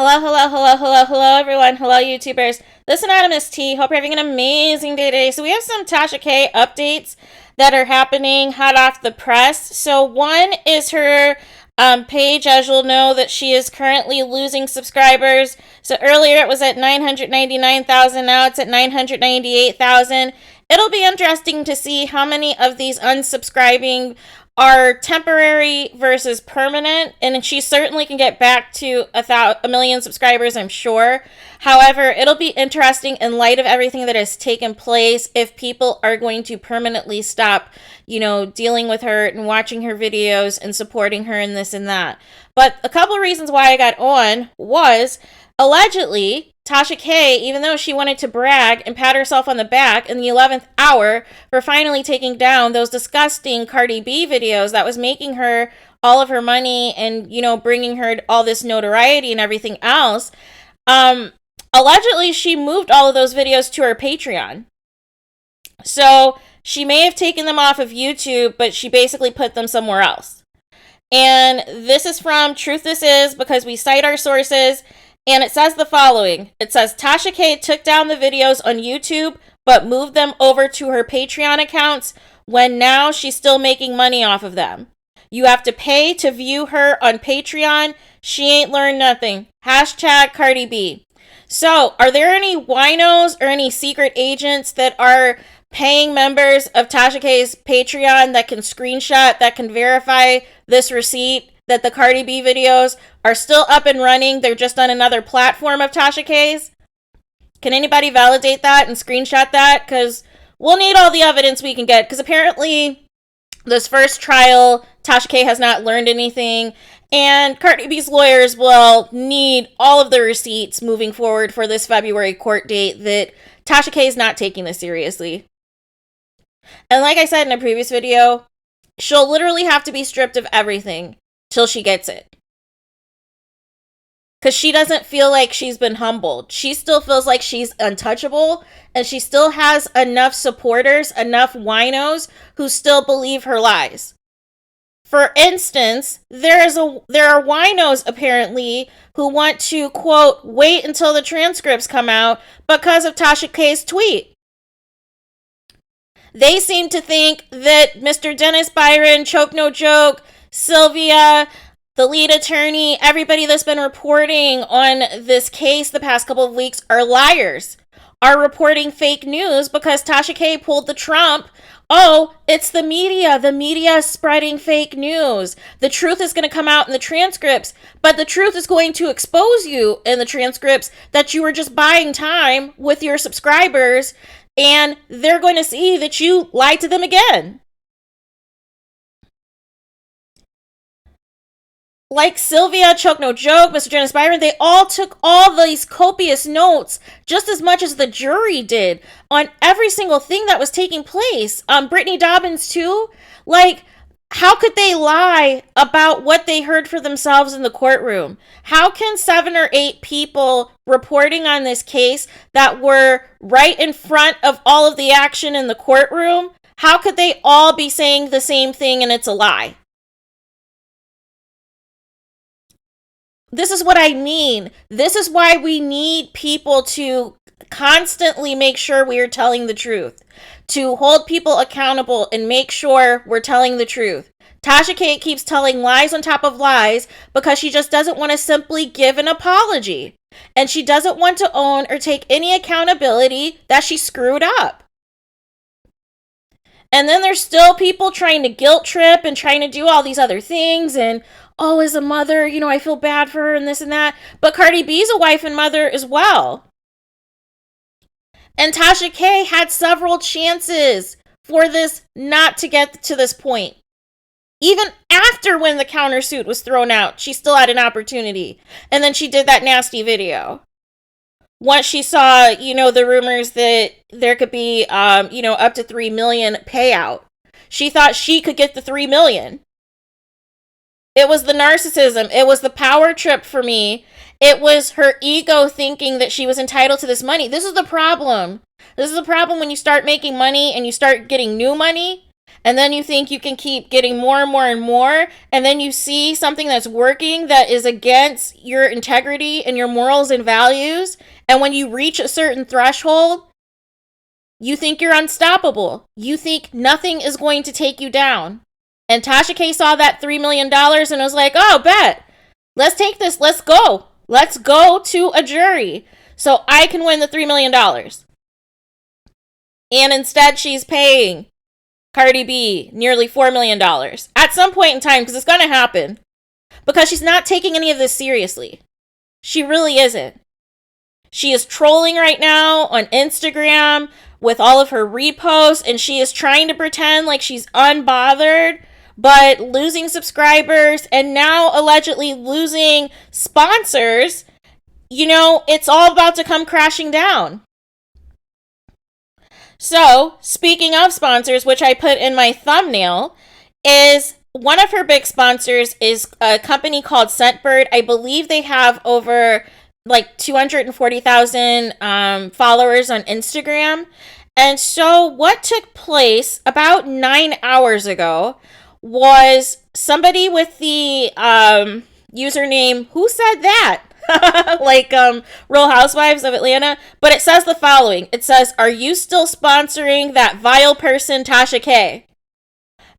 Hello, hello, hello, hello, hello, everyone. Hello, YouTubers. This is Anonymous T. Hope you're having an amazing day today. So we have some Tasha K updates that are happening hot off the press. So one is her page, as you'll know, that she is currently losing subscribers. So earlier it was at 999,000. Now it's at 998,000. It'll be interesting to see how many of these unsubscribing are temporary versus permanent, and she certainly can get back to a million subscribers, I'm sure. However, it'll be interesting in light of everything that has taken place if people are going to permanently stop, dealing with her and watching her videos and supporting her and this and that. But a couple of reasons why I got on was allegedly Tasha K, even though she wanted to brag and pat herself on the back in the 11th hour for finally taking down those disgusting Cardi B videos that was making her all of her money and, bringing her all this notoriety and everything else, allegedly she moved all of those videos to her Patreon. So she may have taken them off of YouTube, but she basically put them somewhere else. And this is from Truth This Is, because we cite our sources. And it says the following. It says, Tasha K took down the videos on YouTube, but moved them over to her Patreon accounts when now she's still making money off of them. You have to pay to view her on Patreon. She ain't learned nothing. Hashtag Cardi B. So, are there any winos or any secret agents that are paying members of Tasha K's Patreon that can screenshot, that can verify this receipt, that the Cardi B videos are still up and running? They're just on another platform of Tasha K's. Can anybody validate that and screenshot that? Because we'll need all the evidence we can get. Because apparently this first trial, Tasha K has not learned anything. And Cardi B's lawyers will need all of the receipts moving forward for this February court date that Tasha K is not taking this seriously. And like I said in a previous video, she'll literally have to be stripped of everything till she gets it. Because she doesn't feel like she's been humbled. She still feels like she's untouchable, and she still has enough supporters, enough winos who still believe her lies. For instance, there are winos apparently who want to, quote, wait until the transcripts come out because of Tasha K's tweet. They seem to think that Mr. Dennis Byron, Choke No Joke, Sylvia, the lead attorney, everybody that's been reporting on this case the past couple of weeks are liars, are reporting fake news because Tasha K pulled the Trump. Oh, it's the media. The media is spreading fake news. The truth is going to come out in the transcripts, but the truth is going to expose you in the transcripts that you were just buying time with your subscribers, and they're going to see that you lied to them again. Like Sylvia, Choke No Joke, Mr. Dennis Byron, they all took all these copious notes, just as much as the jury did, on every single thing that was taking place. Brittany Dobbins too. Like, how could they lie about what they heard for themselves in the courtroom? How can 7 or 8 people reporting on this case that were right in front of all of the action in the courtroom, how could they all be saying the same thing and it's a lie? This is what I mean. This is why we need people to constantly make sure we are telling the truth, to hold people accountable and make sure we're telling the truth. Tasha K keeps telling lies on top of lies because she just doesn't want to simply give an apology. And she doesn't want to own or take any accountability that she screwed up. And then there's still people trying to guilt trip and trying to do all these other things. And, oh, as a mother, I feel bad for her and this and that. But Cardi B's a wife and mother as well. And Tasha K had several chances for this not to get to this point. Even after when the countersuit was thrown out, she still had an opportunity. And then she did that nasty video. Once she saw, the rumors that there could be, up to $3 million payout, she thought she could get the $3 million. It was the narcissism. It was the power trip for me. It was her ego thinking that she was entitled to this money. This is the problem. This is the problem when you start making money and you start getting new money. and then you think you can keep getting more and more and more, and then you see something that's working that is against your integrity and your morals and values, and when you reach a certain threshold, you think you're unstoppable. You think nothing is going to take you down. And Tasha K saw that $3 million and was like, oh, bet. Let's take this. Let's go. Let's go to a jury so I can win the $3 million. And instead, she's paying Cardi B nearly $4 million at some point in time, because it's going to happen. Because she's not taking any of this seriously. She really isn't. She is trolling right now on Instagram with all of her reposts, and she is trying to pretend like she's unbothered, but losing subscribers and now allegedly losing sponsors. You know, it's all about to come crashing down. So, speaking of sponsors, which I put in my thumbnail, is one of her big sponsors is a company called Scentbird. I believe they have over like 240,000 followers on Instagram. And so what took place about 9 hours ago was somebody with the username, who said that? like Real Housewives of Atlanta. But it says the following. It says, are you still sponsoring that vile person, Tasha K?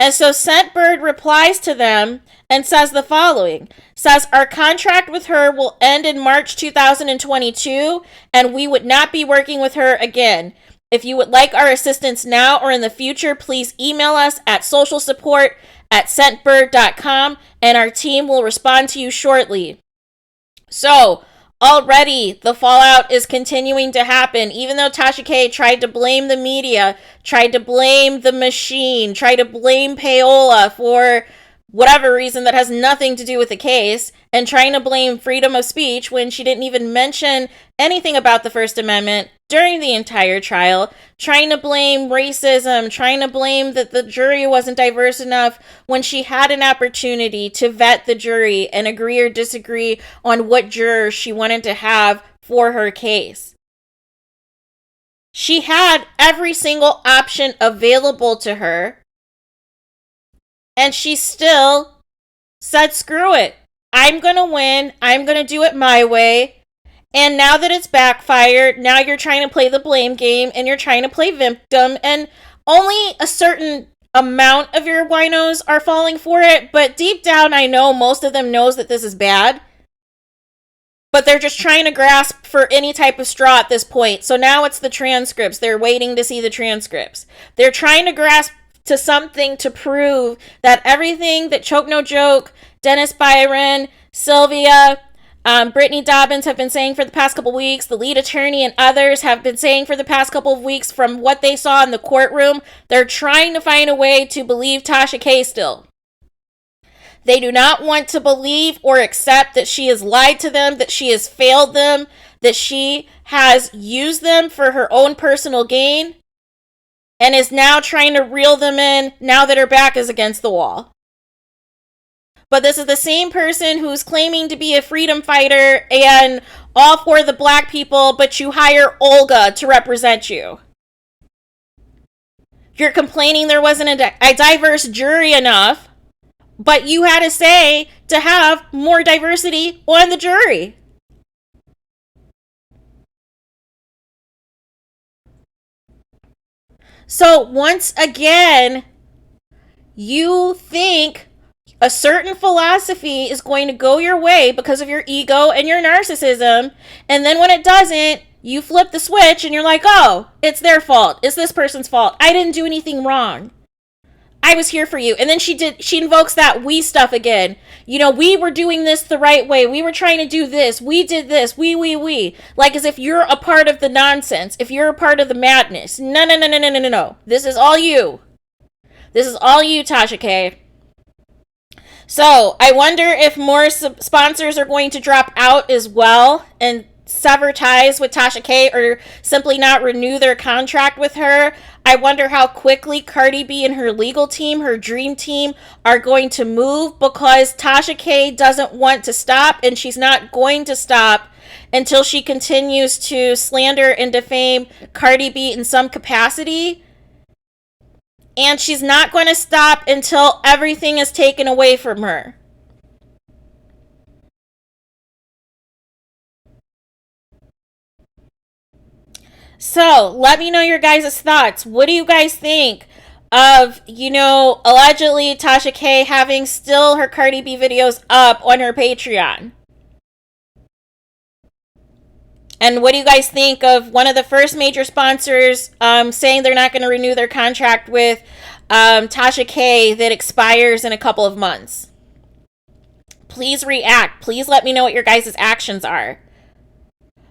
And so Scentbird replies to them and says the following. Says, our contract with her will end in March 2022, and we would not be working with her again. If you would like our assistance now or in the future, please email us at socialsupport@scentbird.com, and our team will respond to you shortly. So, already the fallout is continuing to happen, even though Tasha K tried to blame the media, tried to blame the machine, tried to blame Paola for whatever reason that has nothing to do with the case, and trying to blame freedom of speech when she didn't even mention anything about the First Amendment during the entire trial, trying to blame racism, trying to blame that the jury wasn't diverse enough when she had an opportunity to vet the jury and agree or disagree on what jurors she wanted to have for her case. She had every single option available to her, and she still said, screw it. I'm going to win. I'm going to do it my way. And now that it's backfired, now you're trying to play the blame game and you're trying to play victim. And only a certain amount of your winos are falling for it. But deep down, I know most of them knows that this is bad. But they're just trying to grasp for any type of straw at this point. So now it's the transcripts. They're waiting to see the transcripts. They're trying to grasp to something to prove that everything that Choke No Joke, Dennis Byron, Sylvia, Brittany Dobbins have been saying for the past couple weeks, the lead attorney and others have been saying for the past couple of weeks from what they saw in the courtroom, they're trying to find a way to believe Tasha K still. They do not want to believe or accept that she has lied to them, that she has failed them, that she has used them for her own personal gain, and is now trying to reel them in now that her back is against the wall. But this is the same person who's claiming to be a freedom fighter and all for the black people, but you hire Olga to represent you. You're complaining there wasn't a diverse jury enough, but you had a say to have more diversity on the jury. So once again, you think a certain philosophy is going to go your way because of your ego and your narcissism, and then when it doesn't, you flip the switch and you're like, oh, it's their fault. It's this person's fault. I didn't do anything wrong. I was here for you. And then she invokes that we stuff again. You know, we were doing this the right way. We were trying to do this. We did this. We. Like as if you're a part of the nonsense. If you're a part of the madness. No. This is all you. This is all you, Tasha K. So, I wonder if more sponsors are going to drop out as well and sever ties with Tasha K or simply not renew their contract with her. I wonder how quickly Cardi B and her legal team, her dream team, are going to move because Tasha K doesn't want to stop, and she's not going to stop until she continues to slander and defame Cardi B in some capacity. And she's not going to stop until everything is taken away from her. So, let me know your guys' thoughts. What do you guys think of, allegedly Tasha K having still her Cardi B videos up on her Patreon? And what do you guys think of one of the first major sponsors saying they're not going to renew their contract with Tasha K that expires in a couple of months? Please react. Please let me know what your guys' actions are.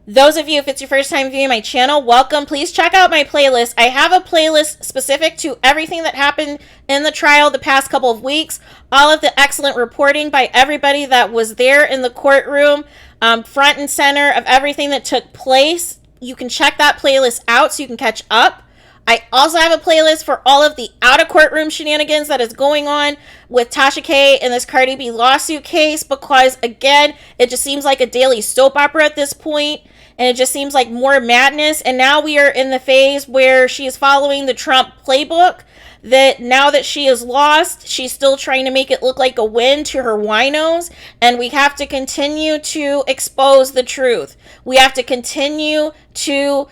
Those of you, if it's your first time viewing my channel, welcome. Please check out my playlist. I have a playlist specific to everything that happened in the trial the past couple of weeks. All of the excellent reporting by everybody that was there in the courtroom, front and center of everything that took place. You can check that playlist out so you can catch up. I also have a playlist for all of the out-of-courtroom shenanigans that is going on with Tasha K in this Cardi B lawsuit case, because, again, it just seems like a daily soap opera at this point, and it just seems like more madness. And now we are in the phase where she is following the Trump playbook, that now that she is lost, she's still trying to make it look like a win to her winos, and we have to continue to expose the truth. We have to continue to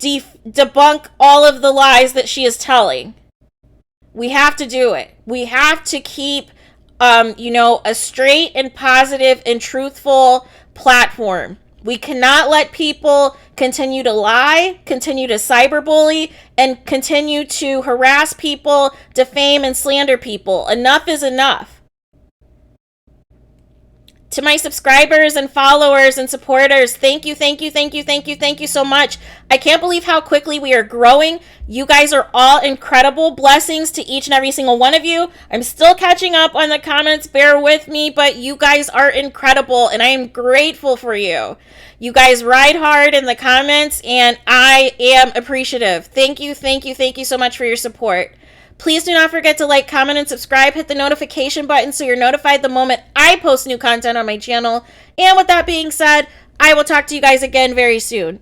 debunk all of the lies that she is telling. We have to do it. We have to keep, a straight and positive and truthful platform. We cannot let people continue to lie, continue to cyberbully, and continue to harass people, defame, and slander people. Enough is enough. To my subscribers and followers and supporters, thank you so much. I can't believe how quickly we are growing. You guys are all incredible. Blessings to each and every single one of you. I'm still catching up on the comments. Bear with me, but you guys are incredible, and I am grateful for you. You guys ride hard in the comments, and I am appreciative. Thank you so much for your support. Please do not forget to like, comment, and subscribe. Hit the notification button so you're notified the moment I post new content on my channel. And with that being said, I will talk to you guys again very soon.